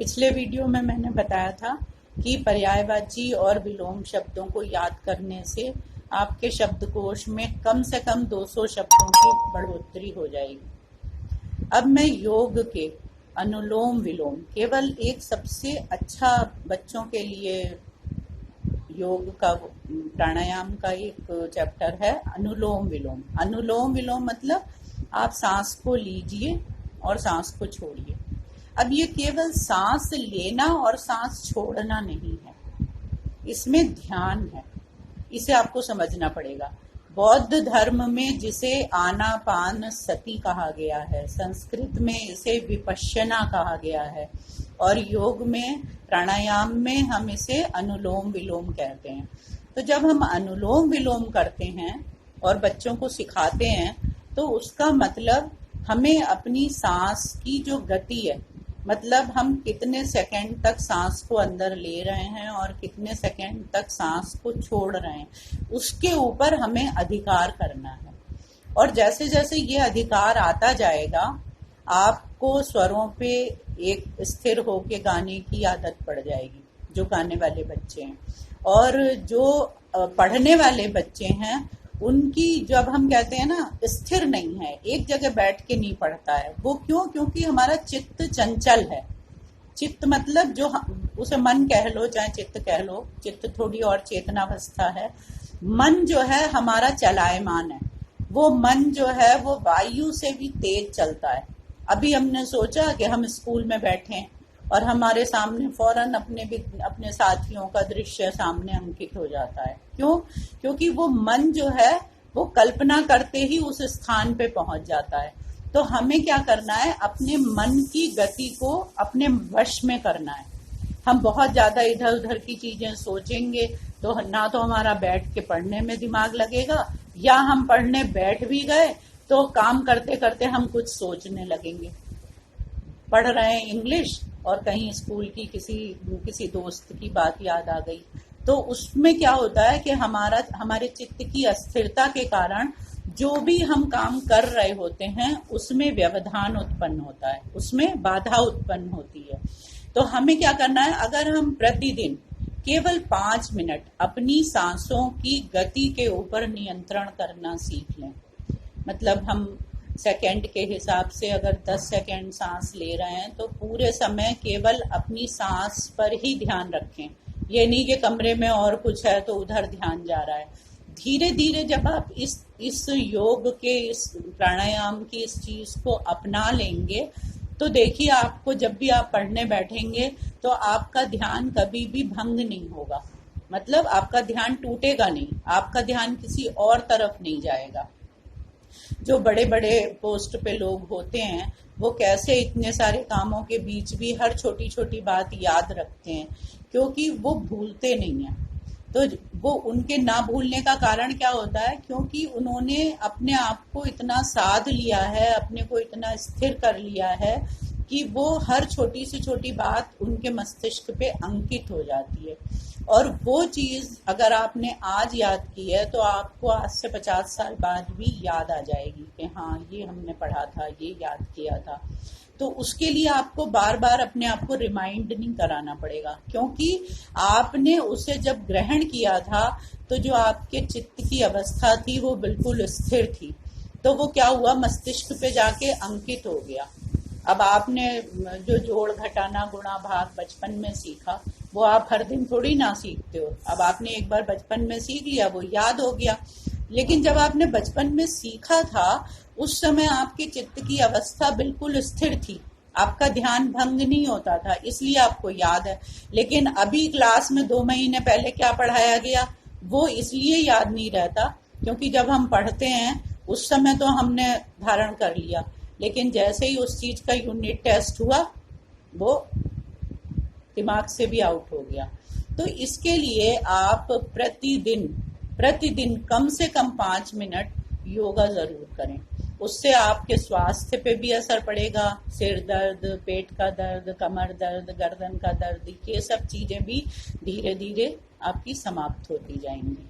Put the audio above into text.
पिछले वीडियो में मैंने बताया था कि पर्यायवाची और विलोम शब्दों को याद करने से आपके शब्दकोश में कम से कम 200 शब्दों की बढ़ोतरी हो जाएगी। अब मैं योग के अनुलोम विलोम, केवल एक सबसे अच्छा बच्चों के लिए योग का प्राणायाम का एक चैप्टर है अनुलोम विलोम। अनुलोम विलोम मतलब आप सांस को लीजिए और सांस को छोड़िए। अब ये केवल सांस लेना और सांस छोड़ना नहीं है, इसमें ध्यान है। इसे आपको समझना पड़ेगा। बौद्ध धर्म में जिसे आनापान सती कहा गया है, संस्कृत में इसे विपश्यना कहा गया है और योग में प्राणायाम में हम इसे अनुलोम विलोम कहते हैं। तो जब हम अनुलोम विलोम करते हैं और बच्चों को सिखाते हैं तो उसका मतलब हमें अपनी सांस की जो गति है, मतलब हम कितने सेकंड तक सांस को अंदर ले रहे हैं और कितने सेकंड तक सांस को छोड़ रहे हैं, उसके ऊपर हमें अधिकार करना है। और जैसे जैसे ये अधिकार आता जाएगा आपको स्वरों पे एक स्थिर होके गाने की आदत पड़ जाएगी, जो गाने वाले बच्चे हैं। और जो पढ़ने वाले बच्चे हैं उनकी, जब हम कहते हैं ना स्थिर नहीं है, एक जगह बैठ के नहीं पढ़ता है, वो क्यों? क्योंकि हमारा चित्त चंचल है। चित्त मतलब जो उसे मन कह लो चाहे चित्त कह लो, चित्त थोड़ी और चेतनावस्था है। मन जो है हमारा चलायमान है, वो मन जो है वो वायु से भी तेज चलता है। अभी हमने सोचा कि हम स्कूल में बैठे हैं और हमारे सामने फौरन अपने साथियों का दृश्य सामने अंकित हो जाता है। क्यों? क्योंकि वो मन जो है वो कल्पना करते ही उस स्थान पे पहुंच जाता है। तो हमें क्या करना है? अपने मन की गति को अपने वश में करना है। हम बहुत ज्यादा इधर उधर की चीजें सोचेंगे तो ना तो हमारा बैठ के पढ़ने में दिमाग लगेगा, या हम पढ़ने बैठ भी गए तो काम करते करते हम कुछ सोचने लगेंगे। पढ़ रहे हैं इंग्लिश और कहीं स्कूल की किसी दोस्त की बात याद आ गई, तो उसमें क्या होता है कि हमारे चित्त की अस्थिरता के कारण जो भी हम काम कर रहे होते हैं उसमें व्यवधान उत्पन्न होता है, उसमें बाधा उत्पन्न होती है। तो हमें क्या करना है? अगर हम प्रतिदिन केवल 5 मिनट अपनी सांसों की गति के ऊपर नियंत्रण करना सीख लें, मतलब हम सेकंड के हिसाब से अगर 10 सेकंड सांस ले रहे हैं तो पूरे समय केवल अपनी सांस पर ही ध्यान रखें। ये नहीं कि कमरे में और कुछ है तो उधर ध्यान जा रहा है। धीरे धीरे जब आप इस योग के, इस प्राणायाम की इस चीज को अपना लेंगे तो देखिए आपको जब भी आप पढ़ने बैठेंगे तो आपका ध्यान कभी भी भंग नहीं होगा, मतलब आपका ध्यान टूटेगा नहीं, आपका ध्यान किसी और तरफ नहीं जाएगा। जो बड़े बड़े पोस्ट पे लोग होते हैं वो कैसे इतने सारे कामों के बीच भी हर छोटी छोटी बात याद रखते हैं, क्योंकि वो भूलते नहीं है। तो वो उनके ना भूलने का कारण क्या होता है? क्योंकि उन्होंने अपने आप को इतना साध लिया है, अपने को इतना स्थिर कर लिया है कि वो हर छोटी से छोटी बात उनके मस्तिष्क पे अंकित हो जाती है। और वो चीज अगर आपने आज याद की है तो आपको आज से 50 साल बाद भी याद आ जाएगी कि हाँ ये हमने पढ़ा था, ये याद किया था। तो उसके लिए आपको बार बार अपने आप को रिमाइंड नहीं कराना पड़ेगा, क्योंकि आपने उसे जब ग्रहण किया था तो जो आपके चित्त की अवस्था थी वो बिल्कुल स्थिर थी। तो वो क्या हुआ? मस्तिष्क पे जाके अंकित हो गया। अब आपने जो जोड़ घटाना गुणा भाग बचपन में सीखा वो आप हर दिन थोड़ी ना सीखते हो। अब आपने एक बार बचपन में सीख लिया, वो याद हो गया। लेकिन जब आपने बचपन में सीखा था उस समय आपके चित्त की अवस्था बिल्कुल स्थिर थी, आपका ध्यान भंग नहीं होता था, इसलिए आपको याद है। लेकिन अभी क्लास में 2 महीने पहले क्या पढ़ाया गया वो इसलिए याद नहीं रहता क्योंकि जब हम पढ़ते हैं उस समय तो हमने धारण कर लिया, लेकिन जैसे ही उस चीज का यूनिट टेस्ट हुआ वो दिमाग से भी आउट हो गया। तो इसके लिए आप प्रतिदिन कम से कम 5 मिनट योगा जरूर करें। उससे आपके स्वास्थ्य पे भी असर पड़ेगा। सिर दर्द, पेट का दर्द, कमर दर्द, गर्दन का दर्द, ये सब चीजें भी धीरे धीरे आपकी समाप्त होती जाएंगी।